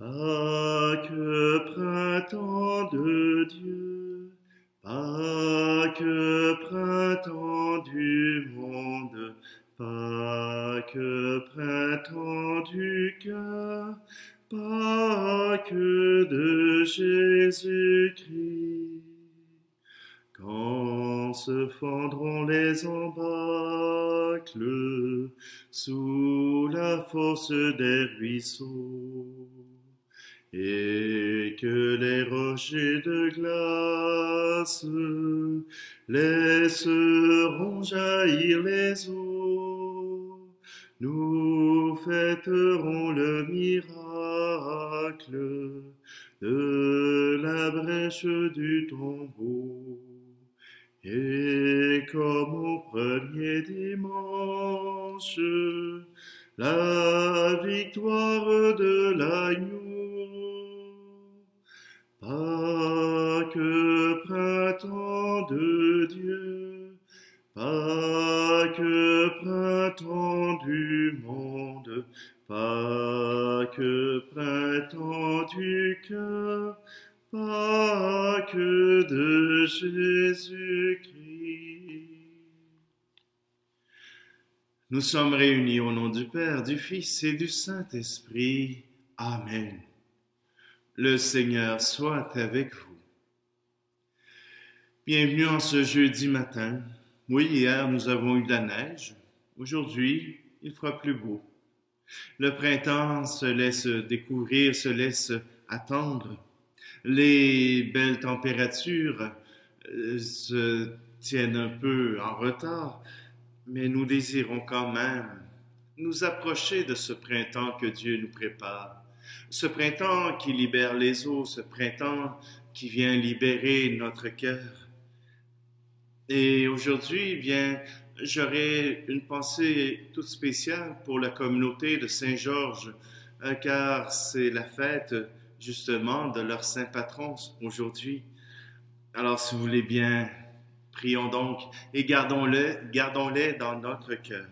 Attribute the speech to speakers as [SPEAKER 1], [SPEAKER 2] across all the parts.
[SPEAKER 1] Pâques, printemps de Dieu, Pâques, printemps du monde, Pâques, printemps du cœur, Pâques de Jésus-Christ. Quand se fendront les embâcles sous la force des ruisseaux, et que les rochers de glace laisseront jaillir les eaux, nous fêterons le miracle de la brèche du tombeau. Et comme au premier dimanche, la victoire de l'agneau. Pâques, printemps de Dieu, Pâques, printemps du monde, Pâques, printemps du cœur, Pâques de Jésus-Christ. Nous sommes réunis au nom du Père, du Fils et du Saint-Esprit. Amen. Le Seigneur soit avec vous. Bienvenue en ce jeudi matin. Oui, hier nous avons eu de la neige. Aujourd'hui, il fera plus beau. Le printemps se laisse découvrir, se laisse attendre. Les belles températures se tiennent un peu en retard, mais nous désirons quand même nous approcher de ce printemps que Dieu nous prépare. Ce printemps qui libère les eaux, ce printemps qui vient libérer notre cœur. Et aujourd'hui, bien, j'aurais une pensée toute spéciale pour la communauté de Saint-Georges, car c'est la fête justement de leur saint patron aujourd'hui. Alors, si vous voulez bien, prions donc et gardons-les dans notre cœur.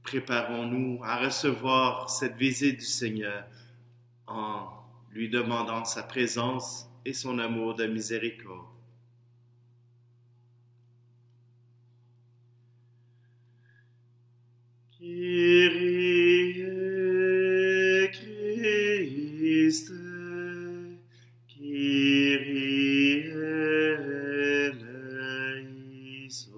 [SPEAKER 1] Préparons-nous à recevoir cette visite du Seigneur en lui demandant sa présence et son amour de miséricorde. Kyrie Christe, Kyrie eleison.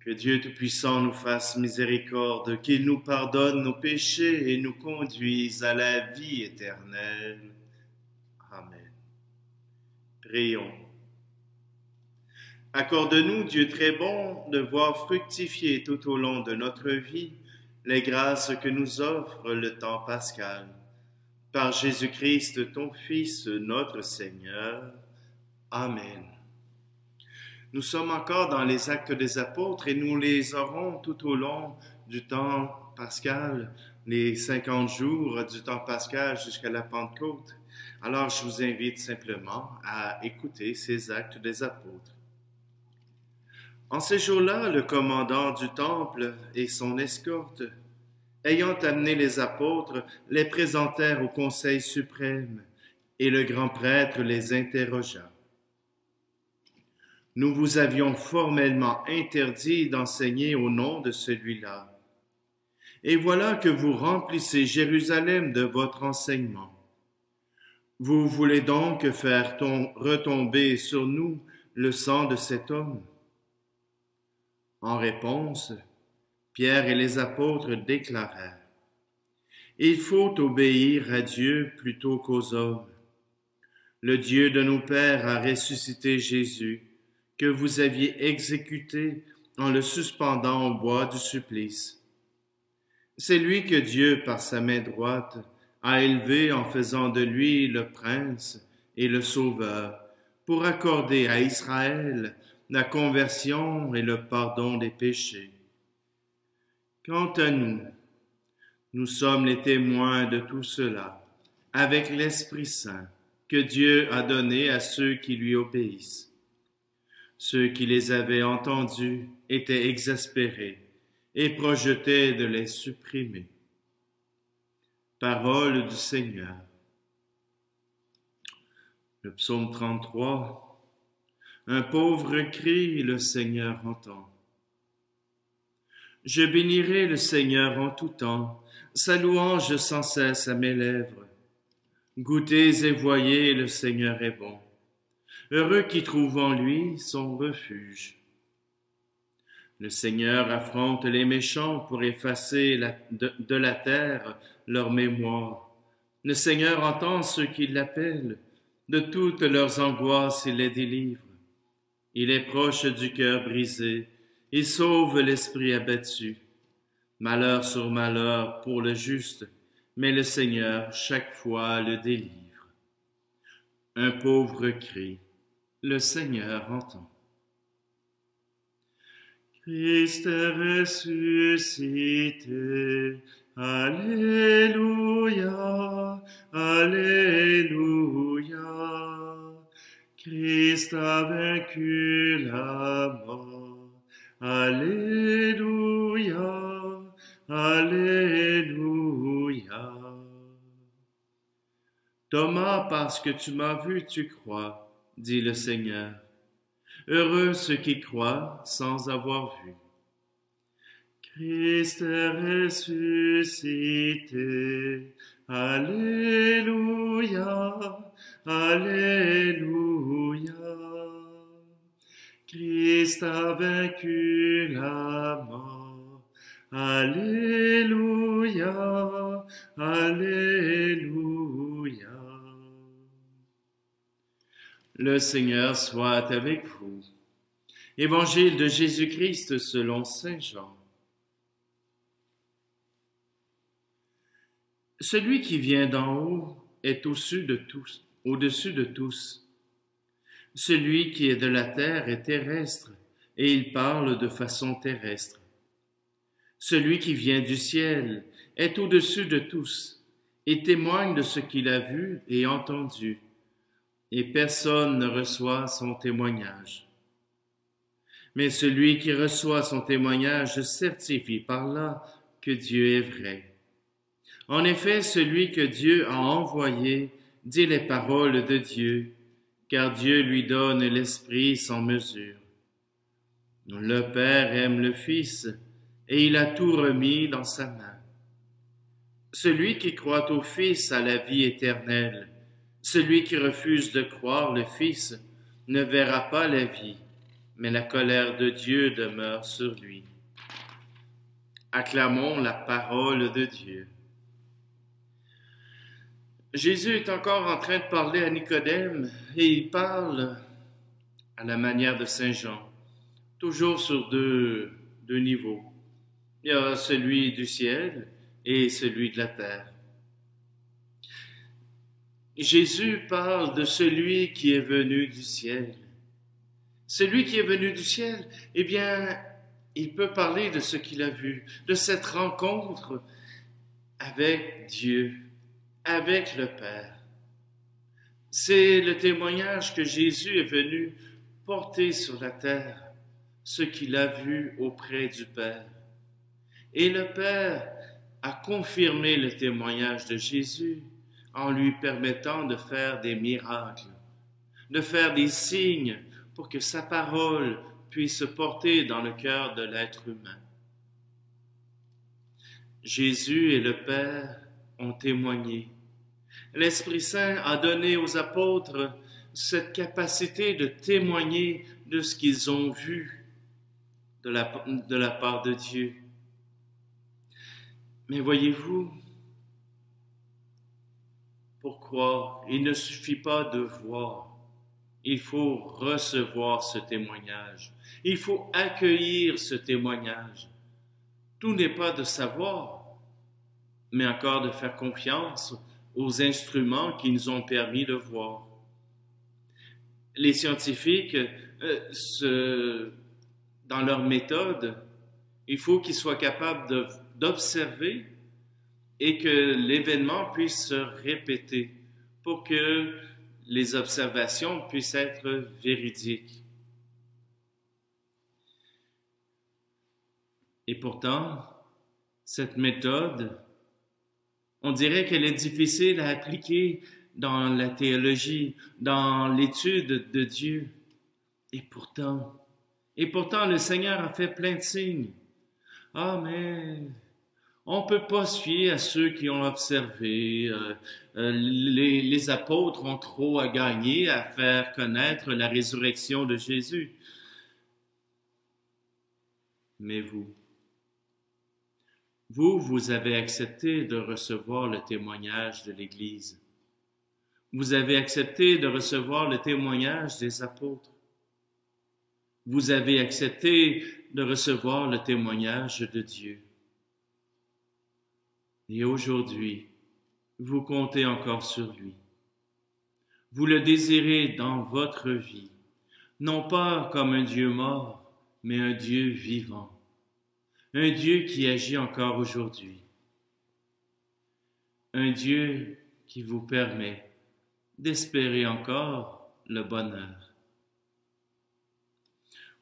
[SPEAKER 1] Que Dieu Tout-Puissant nous fasse miséricorde, qu'il nous pardonne nos péchés et nous conduise à la vie éternelle. Amen. Prions. Accorde-nous, Dieu très bon, de voir fructifier tout au long de notre vie les grâces que nous offre le temps pascal. Par Jésus-Christ, ton Fils, notre Seigneur. Amen. Nous sommes encore dans les Actes des Apôtres et nous les aurons tout au long du temps pascal, les 50 jours du temps pascal jusqu'à la Pentecôte. Alors je vous invite simplement à écouter ces Actes des Apôtres. En ces jours-là, le commandant du temple et son escorte, ayant amené les apôtres, les présentèrent au Conseil suprême, et le grand prêtre les interrogea. « Nous vous avions formellement interdit d'enseigner au nom de celui-là. Et voilà que vous remplissez Jérusalem de votre enseignement. Vous voulez donc faire retomber sur nous le sang de cet homme? » En réponse, Pierre et les apôtres déclarèrent: « Il faut obéir à Dieu plutôt qu'aux hommes. Le Dieu de nos pères a ressuscité Jésus, que vous aviez exécuté en le suspendant au bois du supplice. C'est lui que Dieu, par sa main droite, a élevé en faisant de lui le prince et le sauveur, pour accorder à Israël la conversion et le pardon des péchés. Quant à nous, nous sommes les témoins de tout cela, avec l'Esprit Saint que Dieu a donné à ceux qui lui obéissent. Ceux qui les avaient entendus étaient exaspérés et projetait de les supprimer. Parole du Seigneur. Le psaume 33. Un pauvre cri, le Seigneur entend. Je bénirai le Seigneur en tout temps, sa louange sans cesse à mes lèvres. Goûtez et voyez, le Seigneur est bon. Heureux qui trouve en lui son refuge. Le Seigneur affronte les méchants pour effacer de la terre leur mémoire. Le Seigneur entend ceux qui l'appellent. De toutes leurs angoisses, il les délivre. Il est proche du cœur brisé. Il sauve l'esprit abattu. Malheur sur malheur pour le juste, mais le Seigneur chaque fois le délivre. Un pauvre cri, le Seigneur entend. Christ est ressuscité, Alléluia, Alléluia. Christ a vaincu la mort, Alléluia, Alléluia. Thomas, parce que tu m'as vu, tu crois, dit le Seigneur. Heureux ceux qui croient sans avoir vu. Christ est ressuscité. Alléluia, Alléluia. Christ a vaincu la mort. Alléluia, Alléluia. Le Seigneur soit avec vous. Évangile de Jésus-Christ selon saint Jean. Celui qui vient d'en haut est au-dessus de tous, au-dessus de tous. Celui qui est de la terre est terrestre, et il parle de façon terrestre. Celui qui vient du ciel est au-dessus de tous, et témoigne de ce qu'il a vu et entendu, et personne ne reçoit son témoignage. Mais celui qui reçoit son témoignage certifie par là que Dieu est vrai. En effet, celui que Dieu a envoyé dit les paroles de Dieu, car Dieu lui donne l'Esprit sans mesure. Le Père aime le Fils, et il a tout remis dans sa main. Celui qui croit au Fils a la vie éternelle. Celui qui refuse de croire le Fils ne verra pas la vie, mais la colère de Dieu demeure sur lui. Acclamons la parole de Dieu. Jésus est encore en train de parler à Nicodème et il parle à la manière de saint Jean, toujours sur deux niveaux. Il y a celui du ciel et celui de la terre. Jésus parle de celui qui est venu du ciel. Celui qui est venu du ciel, eh bien, il peut parler de ce qu'il a vu, de cette rencontre avec Dieu, avec le Père. C'est le témoignage que Jésus est venu porter sur la terre, ce qu'il a vu auprès du Père. Et le Père a confirmé le témoignage de Jésus en lui permettant de faire des miracles, de faire des signes pour que sa parole puisse se porter dans le cœur de l'être humain. Jésus et le Père ont témoigné. L'Esprit Saint a donné aux apôtres cette capacité de témoigner de ce qu'ils ont vu de la part de Dieu. Mais voyez-vous, pour croire, il ne suffit pas de voir. Il faut recevoir ce témoignage. Il faut accueillir ce témoignage. Tout n'est pas de savoir, mais encore de faire confiance aux instruments qui nous ont permis de voir. Les scientifiques, dans leur méthode, il faut qu'ils soient capables d'observer et que l'événement puisse se répéter pour que les observations puissent être véridiques. Et pourtant, cette méthode, on dirait qu'elle est difficile à appliquer dans la théologie, dans l'étude de Dieu. Et pourtant, le Seigneur a fait plein de signes. Ah, mais on ne peut pas se fier à ceux qui ont observé. Les apôtres ont trop à gagner à faire connaître la résurrection de Jésus. Mais vous avez accepté de recevoir le témoignage de l'Église. Vous avez accepté de recevoir le témoignage des apôtres. Vous avez accepté de recevoir le témoignage de Dieu. Et aujourd'hui, vous comptez encore sur lui. Vous le désirez dans votre vie, non pas comme un Dieu mort, mais un Dieu vivant, un Dieu qui agit encore aujourd'hui, un Dieu qui vous permet d'espérer encore le bonheur.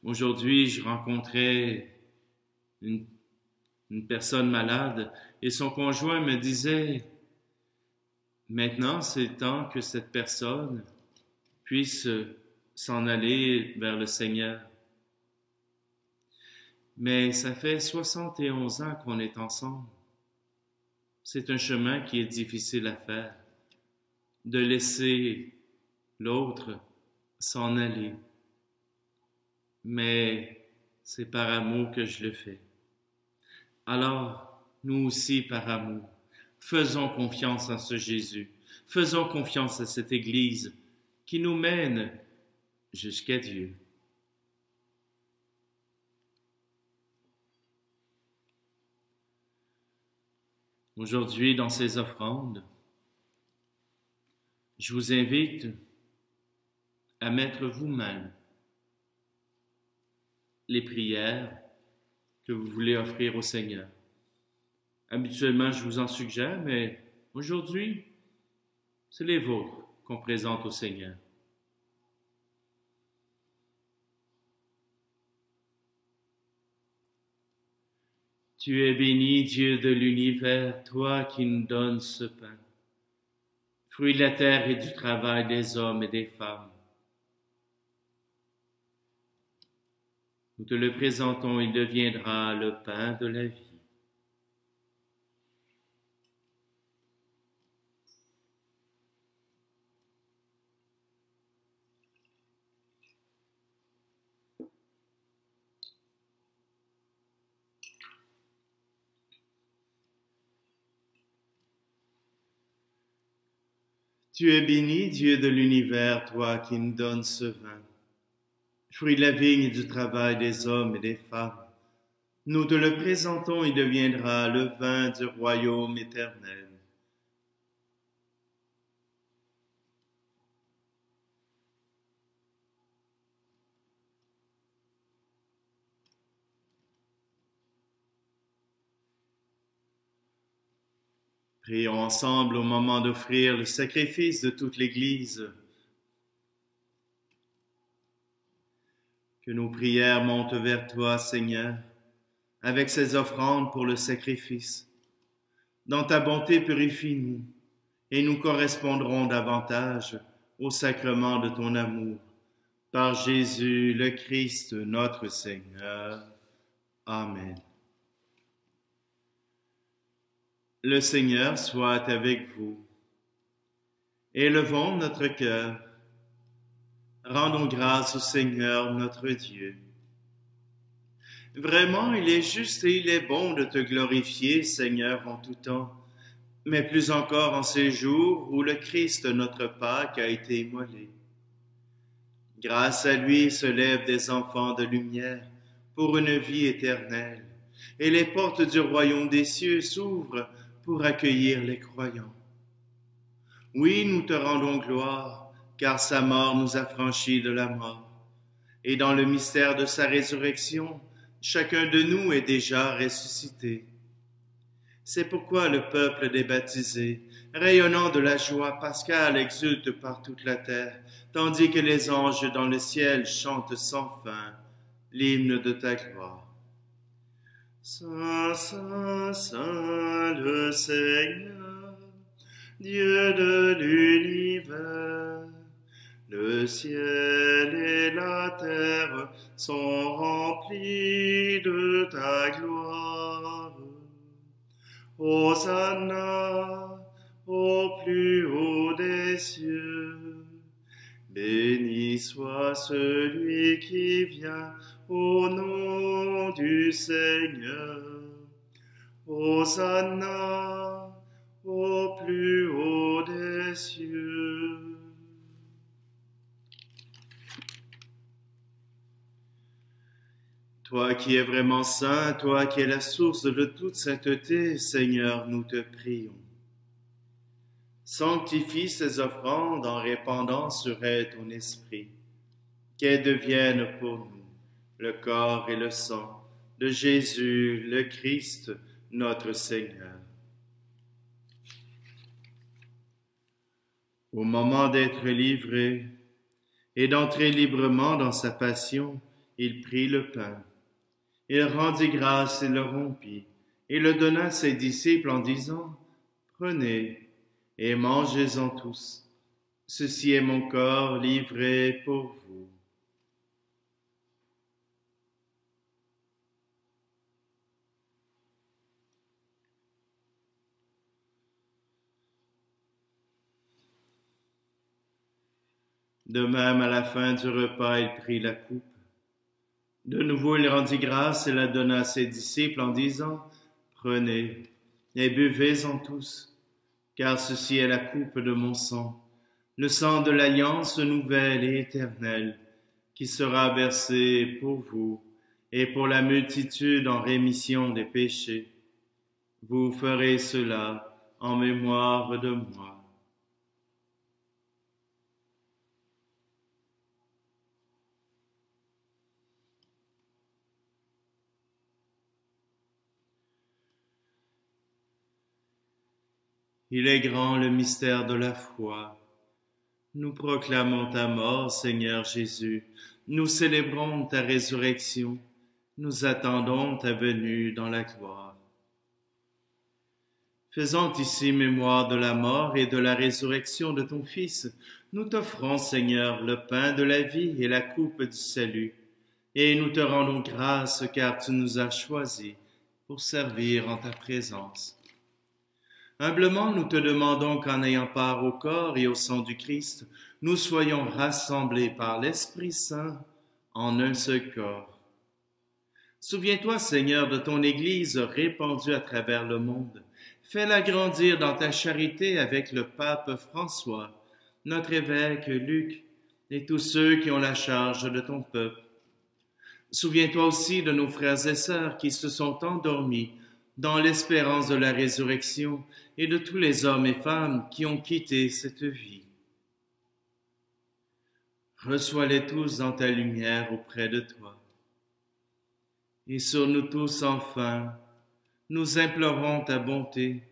[SPEAKER 1] Aujourd'hui, je rencontrais une personne malade et son conjoint me disait, maintenant c'est temps que cette personne puisse s'en aller vers le Seigneur. Mais ça fait 71 ans qu'on est ensemble. C'est un chemin qui est difficile à faire, de laisser l'autre s'en aller. Mais c'est par amour que je le fais. Alors, nous aussi, par amour, faisons confiance à ce Jésus. Faisons confiance à cette Église qui nous mène jusqu'à Dieu. Aujourd'hui, dans ces offrandes, je vous invite à mettre vous-même les prières que vous voulez offrir au Seigneur. Habituellement, je vous en suggère, mais aujourd'hui, c'est les vôtres qu'on présente au Seigneur. Tu es béni, Dieu de l'univers, toi qui nous donnes ce pain, fruit de la terre et du travail des hommes et des femmes. Nous te le présentons, il deviendra le pain de la vie. Tu es béni, Dieu de l'univers, toi qui nous donnes ce vin, fruit de la vigne et du travail des hommes et des femmes. Nous te le présentons, il deviendra le vin du royaume éternel. Prions ensemble au moment d'offrir le sacrifice de toute l'Église. Que nos prières montent vers toi, Seigneur, avec ces offrandes pour le sacrifice. Dans ta bonté, purifie-nous, et nous correspondrons davantage au sacrement de ton amour. Par Jésus le Christ, notre Seigneur. Amen. Le Seigneur soit avec vous. Élevons notre cœur. Rendons grâce au Seigneur notre Dieu. Vraiment, il est juste et il est bon de te glorifier, Seigneur, en tout temps, mais plus encore en ces jours où le Christ, notre Pâque, a été immolé. Grâce à lui se lèvent des enfants de lumière pour une vie éternelle, et les portes du royaume des cieux s'ouvrent pour accueillir les croyants. Oui, nous te rendons gloire, car sa mort nous a franchis de la mort, et dans le mystère de sa résurrection, chacun de nous est déjà ressuscité. C'est pourquoi le peuple des baptisés, rayonnant de la joie pascale, exulte par toute la terre, tandis que les anges dans le ciel chantent sans fin l'hymne de ta gloire. Saint, Saint, Saint, le Seigneur, Dieu de l'univers, le ciel et la terre sont remplis de ta gloire. Hosanna au plus haut des cieux. Béni soit celui qui vient au nom du Seigneur. Hosanna au plus haut des cieux. Toi qui es vraiment saint, toi qui es la source de toute sainteté, Seigneur, nous te prions. Sanctifie ces offrandes en répandant sur elles ton esprit, qu'elles deviennent pour nous le corps et le sang de Jésus, le Christ, notre Seigneur. Au moment d'être livré et d'entrer librement dans sa passion, il prit le pain. Il rendit grâce et le rompit, et le donna à ses disciples en disant, « Prenez et mangez-en tous. Ceci est mon corps livré pour vous. » De même, à la fin du repas, il prit la coupe. De nouveau, il rendit grâce et la donna à ses disciples en disant, « Prenez et buvez-en tous, car ceci est la coupe de mon sang, le sang de l'alliance nouvelle et éternelle, qui sera versé pour vous et pour la multitude en rémission des péchés. Vous ferez cela en mémoire de moi. » Il est grand le mystère de la foi. Nous proclamons ta mort, Seigneur Jésus. Nous célébrons ta résurrection. Nous attendons ta venue dans la gloire. Faisant ici mémoire de la mort et de la résurrection de ton Fils, nous t'offrons, Seigneur, le pain de la vie et la coupe du salut. Et nous te rendons grâce car tu nous as choisis pour servir en ta présence. Humblement, nous te demandons qu'en ayant part au corps et au sang du Christ, nous soyons rassemblés par l'Esprit Saint en un seul corps. Souviens-toi, Seigneur, de ton Église répandue à travers le monde. Fais-la grandir dans ta charité avec le pape François, notre évêque Luc et tous ceux qui ont la charge de ton peuple. Souviens-toi aussi de nos frères et sœurs qui se sont endormis dans l'espérance de la résurrection et de tous les hommes et femmes qui ont quitté cette vie. Reçois-les tous dans ta lumière auprès de toi. Et sur nous tous, enfin, nous implorons ta bonté.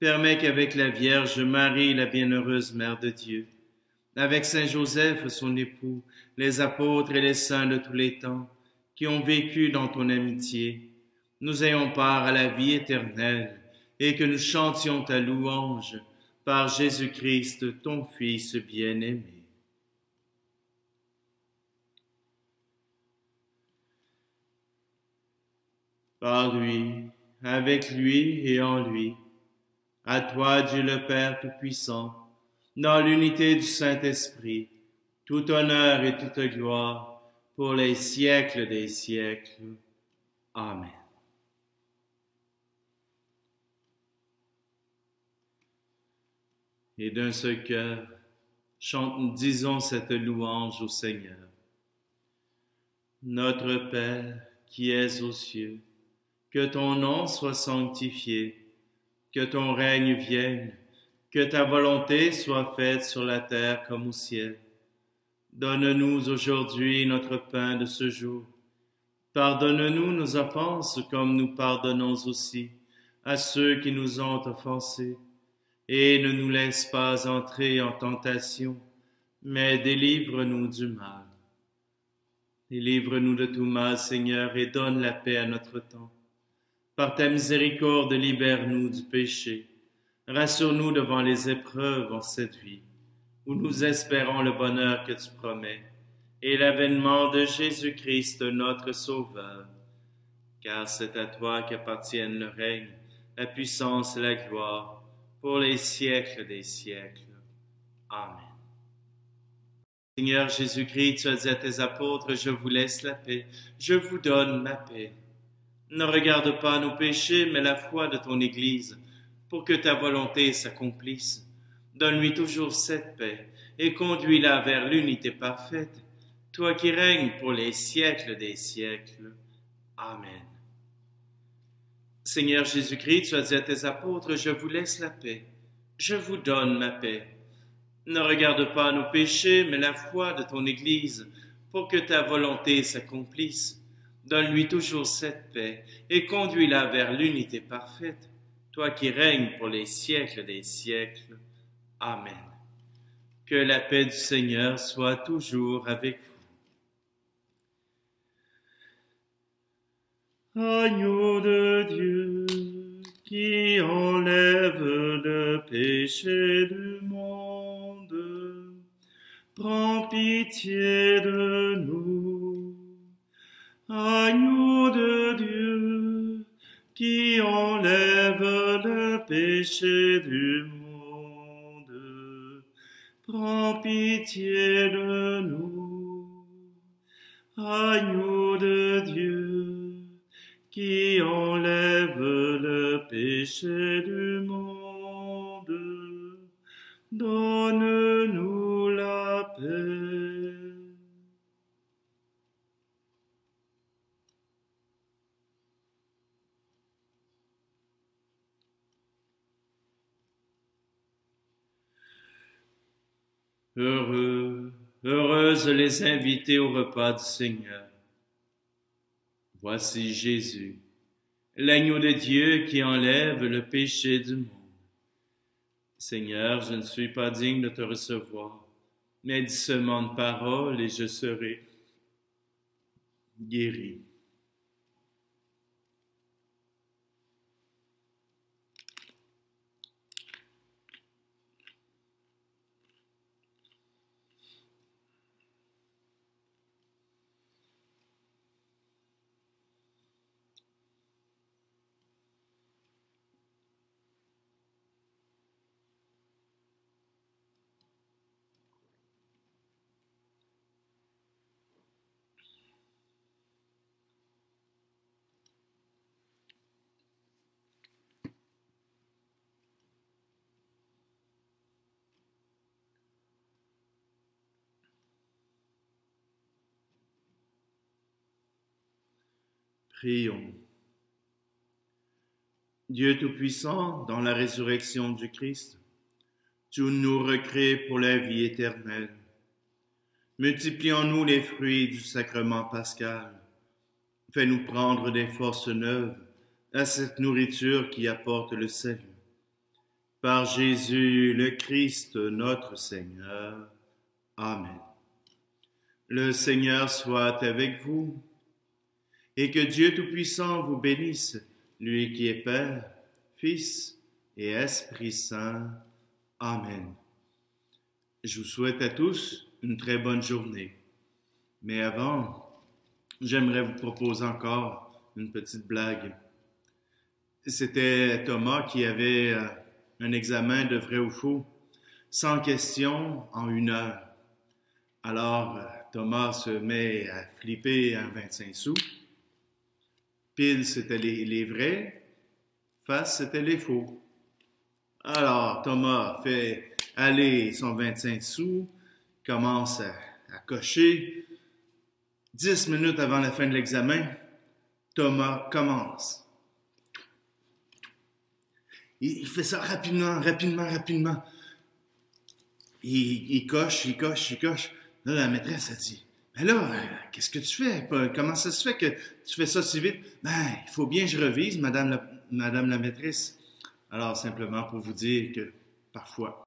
[SPEAKER 1] Permets qu'avec la Vierge Marie, la bienheureuse Mère de Dieu, avec Saint Joseph, son époux, les apôtres et les saints de tous les temps, qui ont vécu dans ton amitié, nous ayons part à la vie éternelle et que nous chantions ta louange par Jésus-Christ, ton Fils bien-aimé. Par lui, avec lui et en lui, à toi, Dieu le Père Tout-Puissant, dans l'unité du Saint-Esprit, tout honneur et toute gloire pour les siècles des siècles. Amen. Et d'un seul cœur, disons cette louange au Seigneur. Notre Père qui es aux cieux, que ton nom soit sanctifié, que ton règne vienne, que ta volonté soit faite sur la terre comme au ciel. Donne-nous aujourd'hui notre pain de ce jour. Pardonne-nous nos offenses comme nous pardonnons aussi à ceux qui nous ont offensés. Et ne nous laisse pas entrer en tentation, mais délivre-nous du mal. Délivre-nous de tout mal, Seigneur, et donne la paix à notre temps, Par ta miséricorde, libère-nous du péché. Rassure-nous devant les épreuves en cette vie, où nous espérons le bonheur que tu promets, et l'avènement de Jésus-Christ, notre Sauveur. Car c'est à toi qu'appartiennent le règne, la puissance et la gloire, pour les siècles des siècles. Amen. Seigneur Jésus-Christ, tu as dit à tes apôtres, je vous laisse la paix, je vous donne ma paix. Ne regarde pas nos péchés, mais la foi de ton Église, pour que ta volonté s'accomplisse. Donne-lui toujours cette paix, et conduis-la vers l'unité parfaite, toi qui règnes pour les siècles des siècles. Amen. Seigneur Jésus-Christ, tu as dit à tes apôtres, je vous laisse la paix, je vous donne ma paix. Ne regarde pas nos péchés, mais la foi de ton Église, pour que ta volonté s'accomplisse. Donne-lui toujours cette paix, et conduis-la vers l'unité parfaite, toi qui règnes pour les siècles des siècles. Amen. Que la paix du Seigneur soit toujours avec vous. Agneau de Dieu, qui enlève le péché du monde, prends pitié de nous. Agneau de Dieu, qui enlève le péché du monde, prends pitié de nous. Agneau de Dieu, qui enlève le péché du monde, donne-nous la paix. Heureuses les invités au repas du Seigneur. Voici Jésus, l'agneau de Dieu qui enlève le péché du monde. Seigneur, je ne suis pas digne de te recevoir, mais dis seulement une parole et je serai guéri. Prions. Dieu Tout-Puissant, dans la résurrection du Christ, tu nous recrées pour la vie éternelle. Multiplie en nous les fruits du sacrement pascal. Fais-nous prendre des forces neuves à cette nourriture qui apporte le salut. Par Jésus le Christ, notre Seigneur. Amen. Le Seigneur soit avec vous. Et que Dieu Tout-Puissant vous bénisse, lui qui est Père, Fils et Esprit Saint. Amen. Je vous souhaite à tous une très bonne journée. Mais avant, j'aimerais vous proposer encore une petite blague. C'était Thomas qui avait un examen de vrai ou faux, 100 questions en 1 heure. Alors, Thomas se met à flipper un 25 sous. Pile, c'était les vrais. Face, c'était les faux. Alors, Thomas fait aller son 25 sous, commence à cocher. 10 minutes avant la fin de l'examen, Thomas commence. Il fait ça rapidement. Il coche. Là, la maîtresse a dit, mais là, qu'est-ce que tu fais? Comment ça se fait que tu fais ça si vite? Ben, il faut bien que je revise, madame la maîtresse. Alors, simplement pour vous dire que parfois,